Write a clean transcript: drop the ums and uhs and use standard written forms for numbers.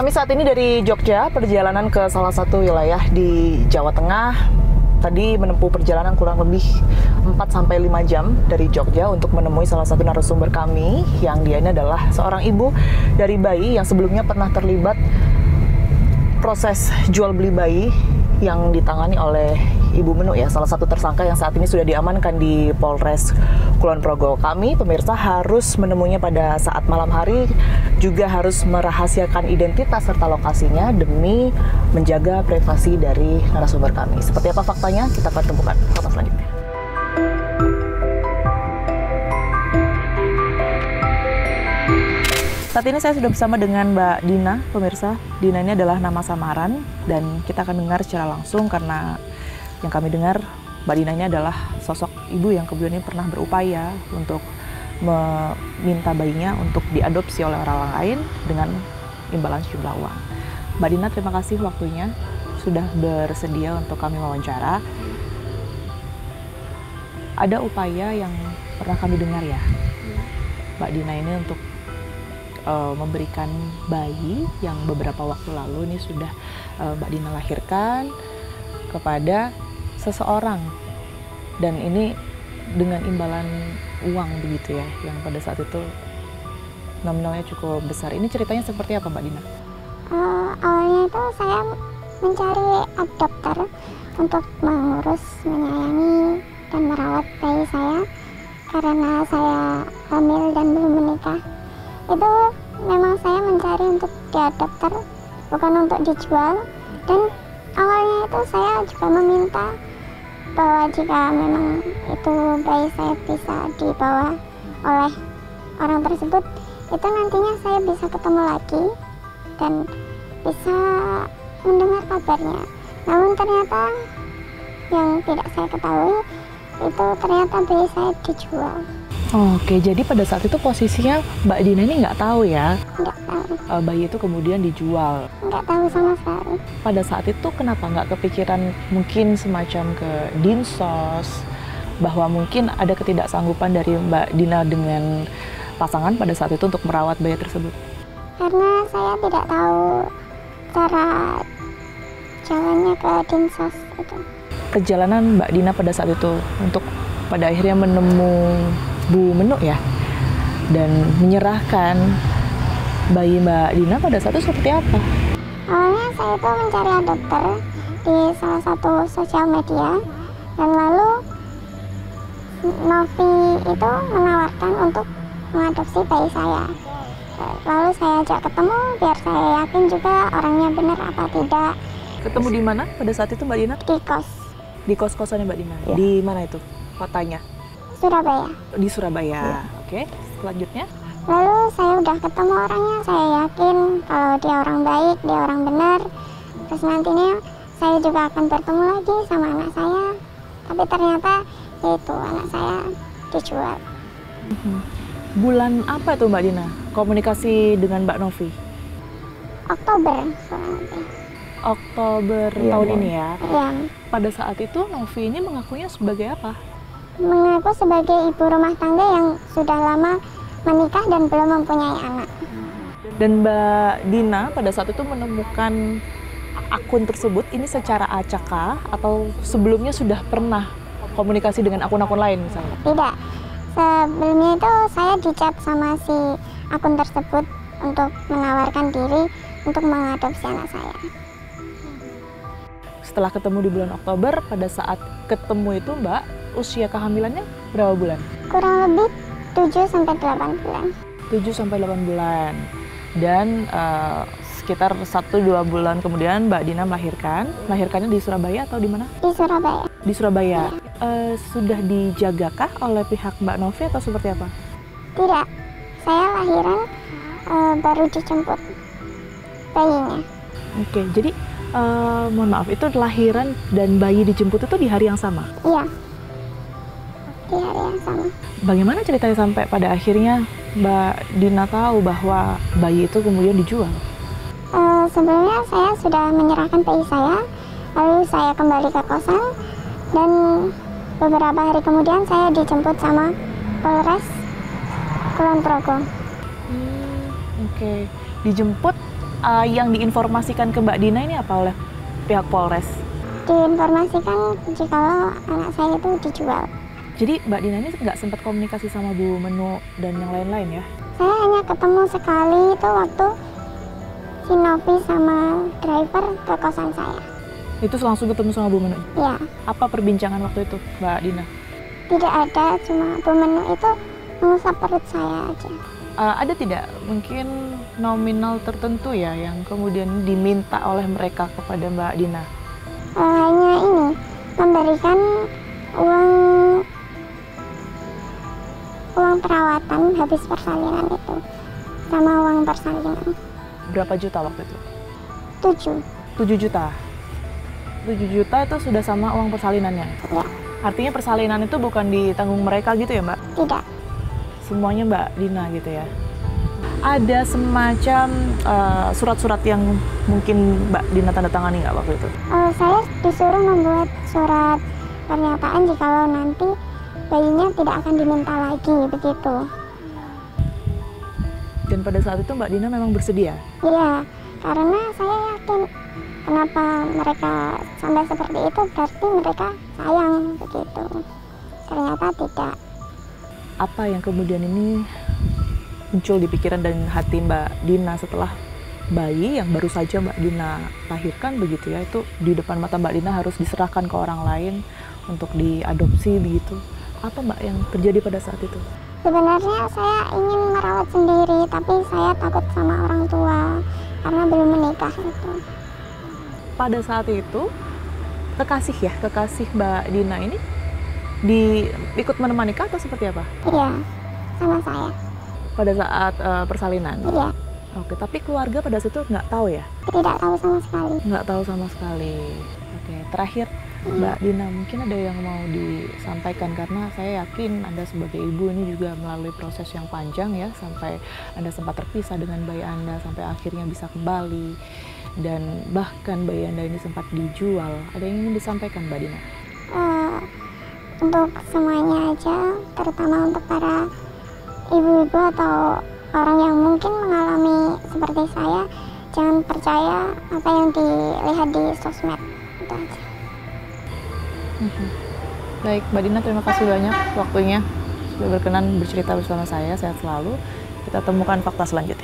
Kami saat ini dari Jogja, perjalanan ke salah satu wilayah di Jawa Tengah. Tadi menempuh perjalanan kurang lebih 4-5 jam dari Jogja untuk menemui salah satu narasumber kami, yang dia ini adalah seorang ibu dari bayi yang sebelumnya pernah terlibat proses jual beli bayi yang ditangani oleh Ibu Menu, ya, salah satu tersangka yang saat ini sudah diamankan di Polres Kulon Progo. Kami pemirsa harus menemuinya pada saat malam hari, juga harus merahasiakan identitas serta lokasinya demi menjaga privasi dari narasumber kami. Seperti apa faktanya? Kita akan temukan fakta selanjutnya. Saat ini saya sudah bersama dengan Mbak Dina, pemirsa. Dina ini adalah nama samaran dan kita akan dengar secara langsung, karena yang kami dengar Mbak Dina ini adalah sosok ibu yang kemudian ini pernah berupaya untuk meminta bayinya untuk diadopsi oleh orang lain dengan imbalan sejumlah uang. Mbak Dina, terima kasih waktunya sudah bersedia untuk kami wawancara. Ada upaya yang pernah kami dengar, ya, Mbak Dina ini untuk memberikan bayi yang beberapa waktu lalu ini sudah Mbak Dina lahirkan kepada seseorang, dan ini dengan imbalan uang begitu, ya, yang pada saat itu nominalnya cukup besar. Ini ceritanya seperti apa, Mbak Dina? Awalnya itu saya mencari adopter untuk mengurus, menyayangi, dan merawat bayi saya karena saya hamil dan belum menikah. Itu memang saya mencari untuk diadopter, bukan untuk dijual. Dan awalnya itu saya juga meminta bahwa jika memang itu bayi saya bisa dibawa oleh orang tersebut, itu nantinya saya bisa ketemu lagi dan bisa mendengar kabarnya. Namun ternyata yang tidak saya ketahui, itu ternyata bayi saya dijual. Oke, jadi pada saat itu posisinya Mbak Dina ini nggak tahu, ya? Nggak tahu. Bayi itu kemudian dijual. Nggak tahu sama sekali. Pada saat itu kenapa nggak kepikiran mungkin semacam ke Dinsos, bahwa mungkin ada ketidaksanggupan dari Mbak Dina dengan pasangan pada saat itu untuk merawat bayi tersebut? Karena saya tidak tahu cara jalannya ke Dinsos itu. Perjalanan Mbak Dina pada saat itu untuk pada akhirnya menemui Bu Menu, ya, dan menyerahkan bayi Mbak Dina pada saat itu seperti apa? Awalnya saya itu mencari adopter di salah satu sosial media, dan lalu Novi itu menawarkan untuk mengadopsi bayi saya. Lalu saya ajak ketemu biar saya yakin juga orangnya benar apa tidak. Ketemu di mana pada saat itu, Mbak Dina? Di kos. Di kos-kosannya Mbak Dina? Ya. Di mana itu kotanya? Surabaya. Di Surabaya, Ya. Oke. Selanjutnya? Lalu saya udah ketemu orangnya, saya yakin kalau dia orang baik, dia orang benar. Terus nantinya saya juga akan bertemu lagi sama anak saya. Tapi ternyata itu anak saya dijual. Bulan apa itu, Mbak Dina, komunikasi dengan Mbak Novi? Oktober kurang lebih. Oktober Iya, tahun Mbak. ini, ya? Ya, Pada saat itu Novi ini mengakunya sebagai apa? mengaku sebagai ibu rumah tangga yang sudah lama menikah dan belum mempunyai anak. Dan Mbak Dina pada saat itu menemukan akun tersebut ini secara acak kah, atau sebelumnya sudah pernah komunikasi dengan akun-akun lain misalnya? Tidak, sebelumnya itu saya dicat sama si akun tersebut untuk menawarkan diri untuk mengadopsi anak saya. Setelah ketemu di bulan Oktober, pada saat ketemu itu Mbak, usia kehamilannya berapa bulan? Kurang lebih 7-8 bulan. 7-8 bulan. Dan sekitar 1-2 bulan kemudian Mbak Dina melahirkan. Melahirkannya di Surabaya atau di mana? Di Surabaya. Di Surabaya. Sudah dijagakah oleh pihak Mbak Novi atau seperti apa? Tidak, saya lahiran baru dijemput bayinya. Oke, jadi mohon maaf, itu lahiran dan bayi dijemput itu di hari yang sama? Iya, di hari yang sama. Bagaimana ceritanya sampai pada akhirnya Mbak Dina tahu bahwa bayi itu kemudian dijual? Sebelumnya saya sudah menyerahkan bayi saya, lalu saya kembali ke kosan, dan beberapa hari kemudian saya dijemput sama Polres Kulon Progo. Oke. Dijemput Yang diinformasikan ke Mbak Dina ini apa oleh pihak Polres? Diinformasikan jikalau anak saya itu dijual. Jadi Mbak Dina ini nggak sempat komunikasi sama Bu Menu dan yang lain-lain ya? Saya hanya ketemu sekali itu waktu si Novi sama driver ke kosan saya. Itu langsung ketemu sama Bu Menu? Ya, Apa perbincangan waktu itu Mbak Dina? tidak ada, cuma Bu Menu itu mengusap perut saya aja. Ada tidak mungkin nominal tertentu ya yang kemudian diminta oleh mereka kepada Mbak Dina? Hanya ini, memberikan uang perawatan habis persalinan itu, sama uang persalinan. Berapa juta waktu itu? 7. 7 juta? 7 juta itu sudah sama uang persalinannya? Ya, Artinya persalinan itu bukan ditanggung mereka gitu ya Mbak? tidak. Semuanya Mbak Dina gitu ya? Ada semacam surat-surat yang mungkin Mbak Dina tanda tangani nggak waktu itu? Saya disuruh membuat surat pernyataan jikalau nanti bayinya tidak akan diminta lagi, begitu. Dan pada saat itu Mbak Dina memang bersedia? Iya, karena saya yakin kenapa mereka sampai seperti itu, berarti mereka sayang, begitu. Ternyata tidak. Apa yang kemudian ini muncul di pikiran dan hati Mbak Dina setelah bayi yang baru saja Mbak Dina lahirkan begitu ya, itu di depan mata Mbak Dina harus diserahkan ke orang lain untuk diadopsi begitu. Apa Mbak yang terjadi pada saat itu? Sebenarnya saya ingin merawat sendiri, tapi saya takut sama orang tua karena belum menikah itu. Pada saat itu kekasih Mbak Dina ini ikut menemani kah atau seperti apa? Iya, sama saya. Pada saat persalinan? Iya, Oke, tapi keluarga pada situ nggak tahu ya? tidak tahu sama sekali. Nggak tahu sama sekali. Oke, terakhir Mbak Dina, mungkin ada yang mau disampaikan karena saya yakin Anda sebagai ibu ini juga melalui proses yang panjang ya, sampai Anda sempat terpisah dengan bayi Anda sampai akhirnya bisa kembali dan bahkan bayi Anda ini sempat dijual. Ada yang ingin disampaikan Mbak Dina? Untuk semuanya aja, terutama untuk para ibu-ibu atau orang yang mungkin mengalami seperti saya, jangan percaya apa yang dilihat di sosmed. Itu aja. Baik, Mbak Dina, terima kasih banyak waktunya sudah berkenan bercerita bersama saya. Sehat selalu. Kita temukan fakta selanjutnya.